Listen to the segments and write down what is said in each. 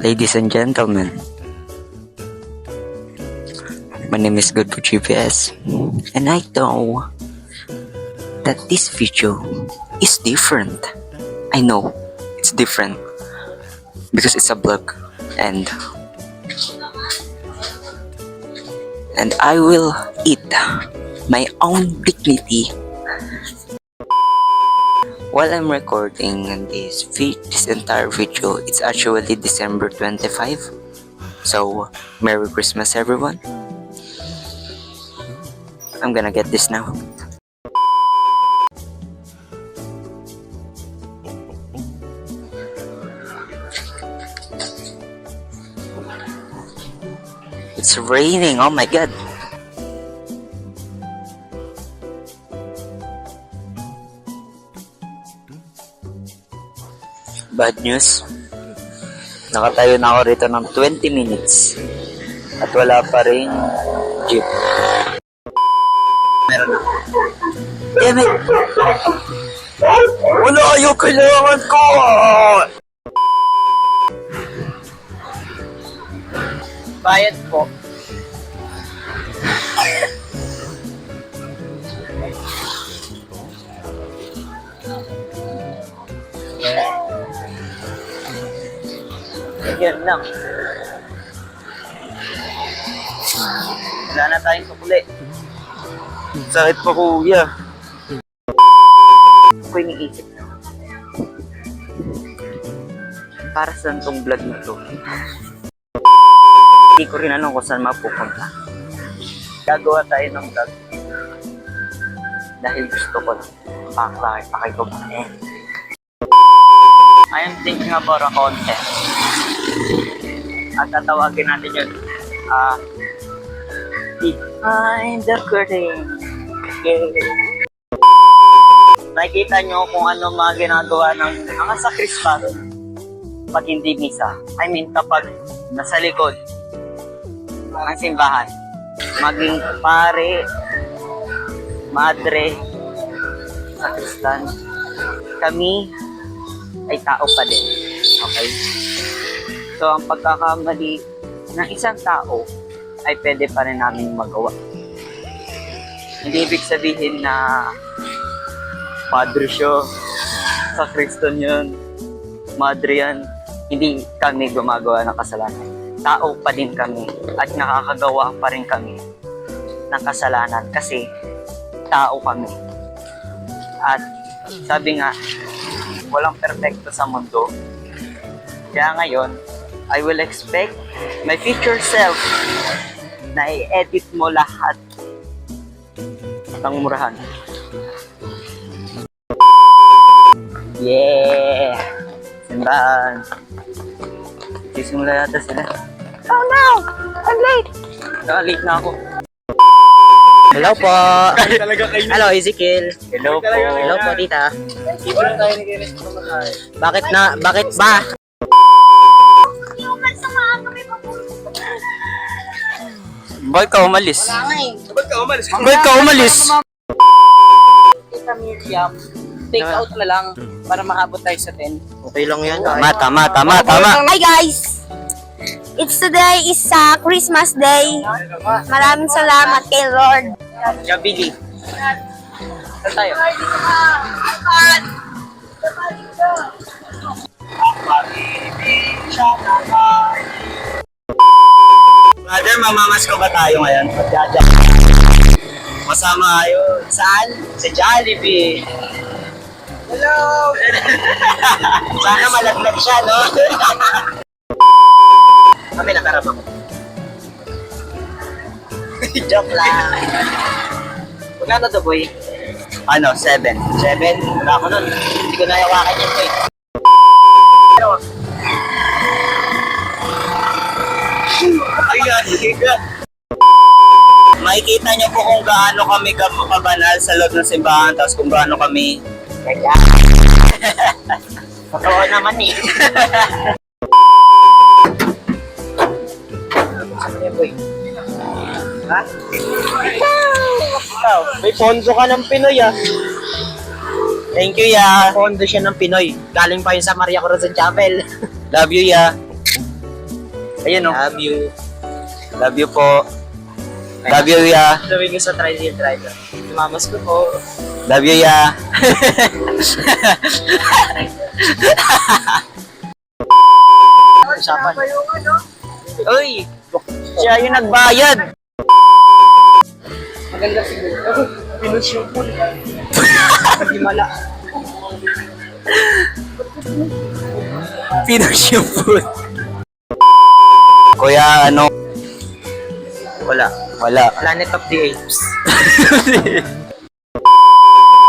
Ladies and gentlemen, my name is Godfrey GPS, and I know that this video is different. I know it's different because it's a vlog, and I will eat my own dignity while I'm recording this entire video. It's actually December 25. So, Merry Christmas everyone. I'm gonna get this now. It's raining, oh my god. Bad news. Nakatayo na ako rito ng 20 minutes at wala pa rin jeep. Meron. Damn it! Wala yung kailangan ko! Bayad po. Yan lang. Wala na tayong sukli. Sakit pa kuya. Ako iniisip na. Para saan tong vlog na to? Hindi ko rin alam kung saan mapupunta. Gagawa tayo ng vlog. Dahil gusto ko lang. Pakikumain. I am thinking about a content. At tatawagin natin yun. Behind the curtain. Yay! Nakikita nyo kung ano mga ginagawa ng mga sakristan pag hindi misa. I mean, kapag nasa likod ng simbahan, maging pare, madre, sakristan, kami ay tao pa din. Okay? So, ang pagkakamali ng isang tao ay pwede pa rin namin magawa. Hindi ibig sabihin na padre siya, sakristan yan, madre yan. Hindi kami gumagawa ng kasalanan. Tao pa din kami at nakakagawa pa rin kami ng kasalanan kasi tao kami. At sabi nga, walang perfecto sa mundo. Kaya ngayon, I will expect my future self na i-edit mo lahat ng murahan. Yeah! Simbahan. Sisimula yata sila. Oh no! I'm late! Late na ako. Hello po! Hello, Ezekiel. Hello po. Hello po, tita. Bakit ba? Bakit ka umalis? Bakit ka umalis? Tita Miriam, take out na lang para makabot tayo sa 10. Okay lang yan. Tama. Hi guys! Today is Christmas Day. Maraming salamat kay Lord. Jabili. Saan tayo? Brother, mamamas ko ba tayo ngayon? Masama kayo. Saan? Sa Jollibee. Hello! Sana malaglag siya, no? Kami nakarap ako. Joke lang. Magkano to, boy? Ano, 7. 7? Wala ako nun. Hindi ko nayawakan yun, boy. Makikita niyo po kung gaano kami kabanal sa loob ng simbahan, tapos kung gaano kami kaya. Totoo naman eh. Ha? May pondo ka ng Pinoy ah. Thank you, ya. Pondo siya ng Pinoy. Galing pa yun sa Maria Corazon Chapel. Love you, ya. Ayun o. Love you. Love you po. Love you, ya. Gawin ko sa tricycle driver. Mamas ko po. Love you, ya. Usapan. Uy! Siya yung nagbayad. Maganda siguro. Pinush yung pool. Hindi mala. Pinush yung food. Kuya, ano? Wala. Planet of the Apes.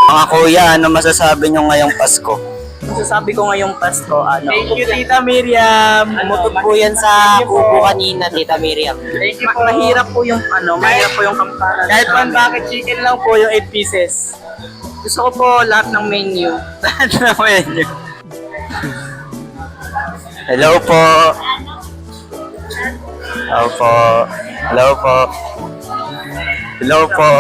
Mga kuya, ano masasabi nyo ngayong Pasko? Masasabi ko ngayong Pasko, ano? Thank you, Tita Miriam. Umutot po yan sa kuko kanina, Tita Miriam. Thank you po. Mahirap po yung mahirap po yung kampanan. Kahit one bucket chicken lang po yung 8 pieces. Gusto ko po lahat ng menu. Ano mo yun? Hello po. Hello po. Hello po. Hello po.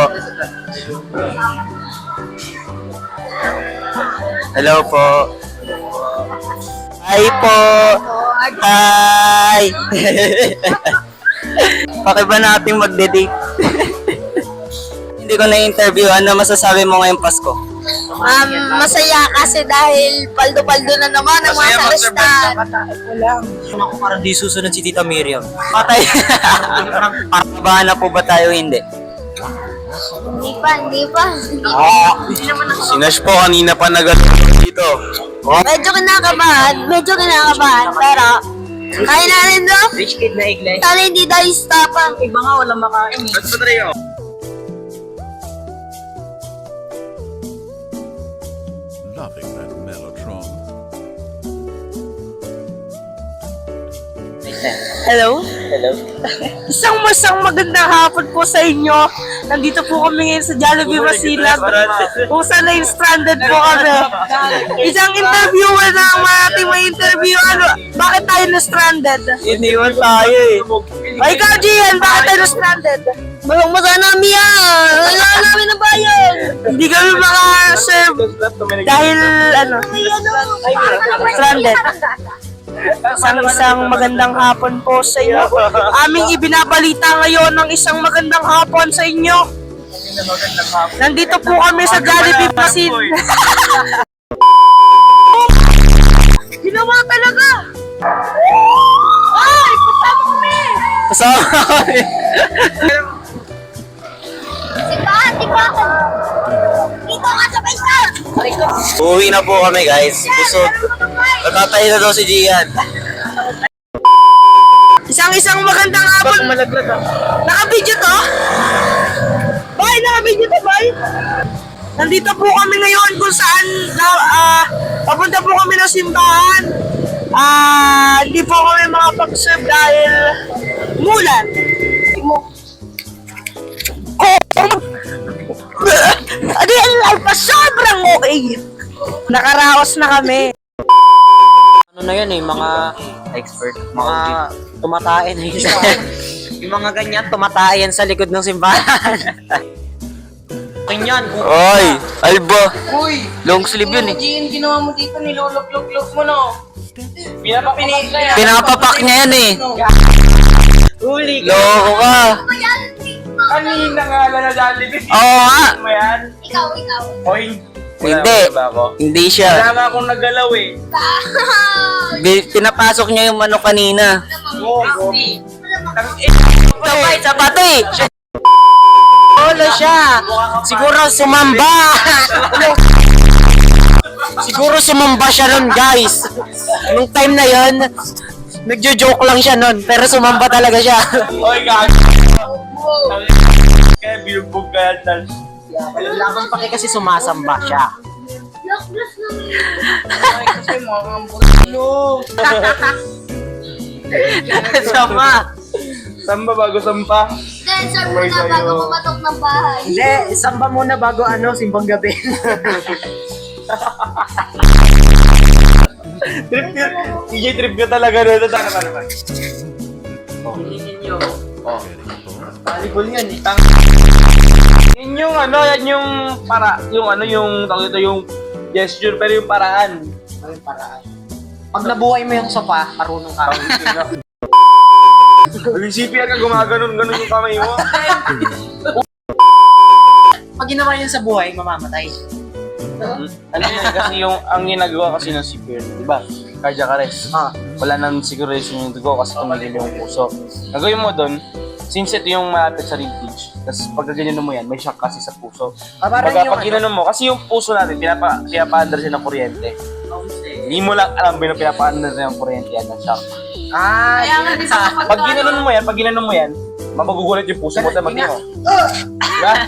Hello po. Hi po. Hi. Bakit ba nating magde-date? Hindi ko na-interview. Ano masasabi mo ngayong Pasko? Masaya kasi dahil paldo-paldo na naman ang mga salistan. Ako parang di susunod si Tita Miriam. Patay. Parabahan na po ba tayo? Hindi. Hindi pa. Si Nash po kanina pa dito. Medyo kinakabahan, pero kaya na rin do. Rich kid na iglay. Sana hindi tayo stopan. Iba nga walang makain. Loving that mellotron. Hello? Hello. Isang magandang hapon po sa inyo. Nandito po kami ngayon sa Jollibee Masinag. Kung saan na yung stranded po kami. Isang interviewer na ang ating may interview. Ano, bakit tayo na stranded? Iniwan tayo eh. Ay, ikaw, Gian, bakit tayo na stranded? Balong masa namin yan. Wala namin na bayan. Hindi kami maka-serve dahil, stranded. Isang magandang hapon po sa inyo. Aming ibinabalita ngayon ng isang magandang hapon sa inyo. Nandito po kami sa Jollibee Pasin. Ginawa talaga! Ay! Kasama kami! Kasama kami. Sipahan. Dito ka sa pista. Uwi na po kami guys. Busog. Natatay na daw si Gian. Isang magandang hapon. Naka-video to? Bye! Naka-video to, bye! Nandito po kami ngayon kung saan papunta po kami ng simbahan. Hindi po kami makapag-serve dahil mulan. Adi, ang pa sobrang okay. Nakaraos na kami. Ano na yan eh, mga Expert. mga tumatae na yun. Yung mga ganyan, tumatae yan sa likod ng simbahan. Ganyan. Oy! Alba! Uy! Long sleeve yun eh. Gian, ginawa mo dito, nilulog-log mo no. Pinapapak niya yan eh. Huli ka. Loko ka. Kanina nga lang na Jollibee. Oo nga. Mo yan? Ikaw. Oy. Hindi. Hindi siya. Wala nga akong nagalaw eh. Pinapasok niya yung ano kanina. Sapati! Solo siya. Siguro sumamba. Siguro sumamba siya nun, guys. Nung time na yon, nagjo-joke lang siya nun, pero sumamba talaga siya. Oy, gago. Kaya binugbog ka yan, Tal. Laban pa kasi sumasamba siya. Kasi mga sama. Samba bago sampa. Sir muna bago pumatok ng bahay. Hindi, samba muna bago simbang gabi. Trip yun. DJ trip ka talaga rin. Ito naman. Volleyball yan eh. Yun yung yan yung yung tawag ito yung gesture pero yung paraan. Pag nabuhay mo yung sopa, marunong ka. Nag-CPR ka, gumaganon yung kamay mo. Pag ginawa yun sa buhay, mamamatay. Ano yun, kasi ang ginagawa kasi ng CPR, di ba? Cardiac arrest. Wala nang saturation yung dugo kasi tumigil yung puso. Nagawin mo doon, since ito yung malapit sa ribcage, tapos pag ganyan mo yan, may shock kasi sa puso. Parang Pag ginanon mo, kasi yung puso natin, pinapa-under siya ng kuryente. Hindi mo lang alam pinapa-under siya ng kuryente yan, ng shock. Kaya nga din sa Pag ginanon mo yan, magugulat yung puso mo sa mati mo. Diba?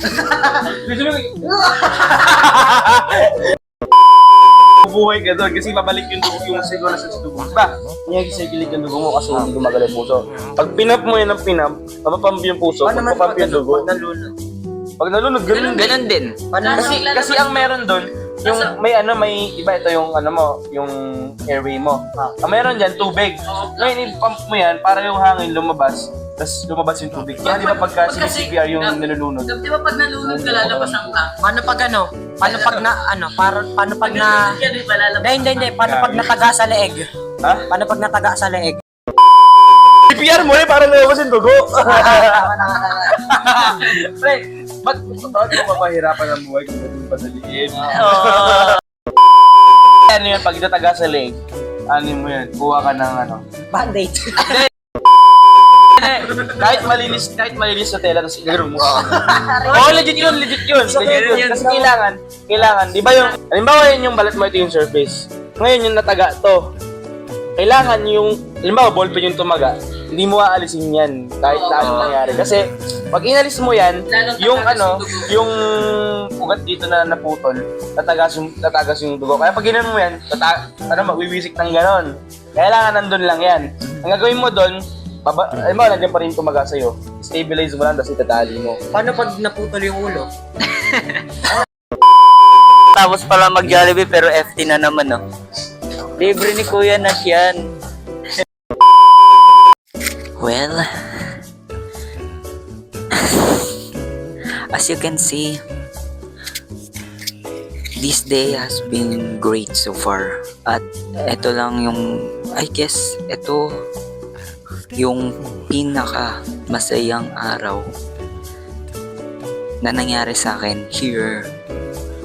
Bubuhay ka doon kasi babalik yung dugo yung siguro sa dugo. Diba? Kaya gisigilig yung dugo mo kasi hindi gumagal yung puso. Pag pinap mo yan ng pinap, mapapamp yung puso, mapapamp yung dugo. Pag nalunod, ganun din. Ganun din. Kasi ang meron doon, yung may iba ito yung yung airway mo. Ang meron diyan tubig. Ngayon i-pump mo yan para yung hangin lumabas, tapos lumabas yung tubig. Kaya di ba pagka CPR yung nalulunod? Di ba pag nalunod ka, lalabas ang tank? Paano pag ano? Paano pag na, ano? Paano pag na... Yan di ba lalabas? Hindi. Paano pag nataga sa leeg? Ha? Paano pag nataga sa leeg? CPR mo para lumabas yung dugo. Pre, ba't mo mapahirapan ang buhay kung ba't padaliin? Ano yun, pag nataga sa leg, ano mo yan, kuha ka ng Band-aid. kahit malinis sa tela, tapos igaro mo. Oo, legit yun. Kasi kailangan, di ba yung, halimbawa yun yung balat mo, ito yung surface. Ngayon yung nataga to. Kailangan yung, halimbawa ballpen yung tumaga, hindi mo aalisin yan kahit na anong nangyari. Kasi pag inalis mo yan, yung yung ugat dito na naputol, tatagas yung dugo. Kaya pag ginanon mo yan, magwiwisik ng ganon. Kailangan nandun lang yan. Ang gagawin mo doon, halimbawa nandiyan pa rin tumaga sa'yo. Stabilize mo lang, tapos itatali mo. Paano pag naputol yung ulo? Tapos pala mag-Jollibee pero FT na naman, no? Libre ni Kuya Nash yan. Well, as you can see, this day has been great so far. At ito lang yung, I guess, ito yung pinaka masayang araw na nangyari sa akin here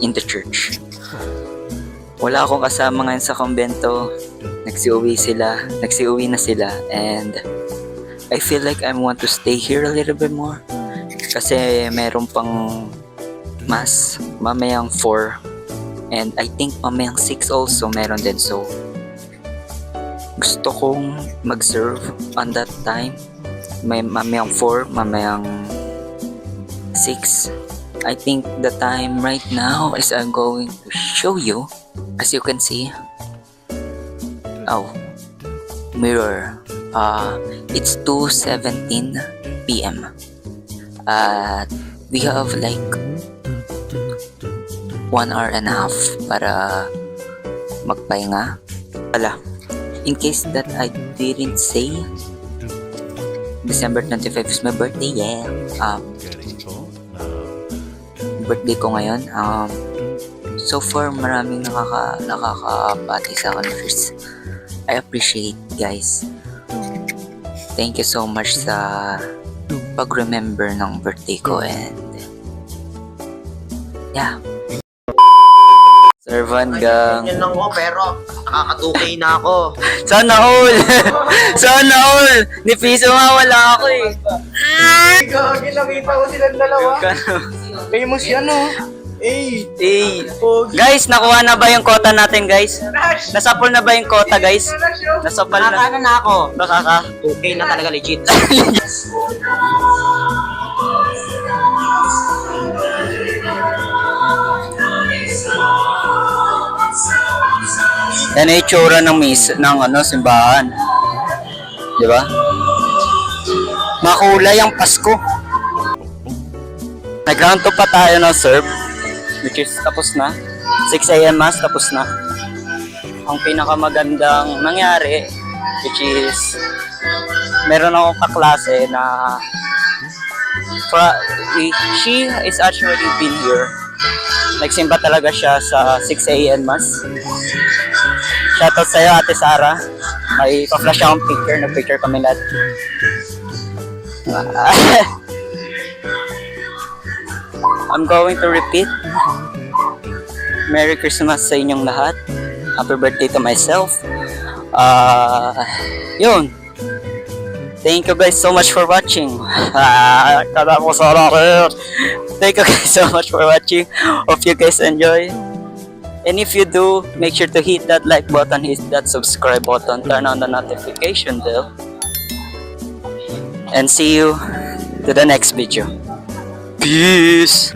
in the church. Wala akong kasama ngayon sa kumbento. Nagsiuwi na sila, and I feel like I want to stay here a little bit more kasi meron pang mass mamayang 4, and I think mamayang 6 also meron din, so gusto kong mag-serve on that time. May mamayang 4, mamayang 6. I think the time right now is I'm going to show you. As you can see, mirror. It's 2:17 p.m. We have like 1 hour and a half para magpahinga. In case that I didn't say, December 25 is my birthday. Birthday ko ngayon. So far, maraming nakakapati sa akin first. I appreciate, guys. Thank you so much sa pag-remember ng birthday ko, and yeah. Servant gang. Yan lang ko, pero nakaka-2K na ako. Sana all! Sana all! Ni piso nga wala ako eh. Gagi, nakita ko silang dalawa. Famous yan, no? Eh, guys, nakuha na ba yung quota natin, guys? Nasapol na ba yung quota, guys? Nasapol na. Nakaka na ako. Nakaka. 2K na talaga, legit. Yan ay itsura ng simbahan. Di ba? Makulay ang Pasko. Nag-round to pa tayo ng serve, which is tapos na. 6 a.m. mass, tapos na. Ang pinakamagandang nangyari, which is meron akong kaklase na she is actually been here. Nagsimba talaga siya sa 6 a.m. mass. Shoutout sa'yo, Ate Sara. May pa-flash akong picture. Nag-picture kami lahat. I'm going to repeat. Merry Christmas sa inyong lahat. Happy birthday to myself. Yun. Thank you guys so much for watching. Thank you guys so much for watching. Hope you guys enjoy. And if you do, make sure to hit that like button, hit that subscribe button, turn on the notification bell. And see you to the next video. Peace!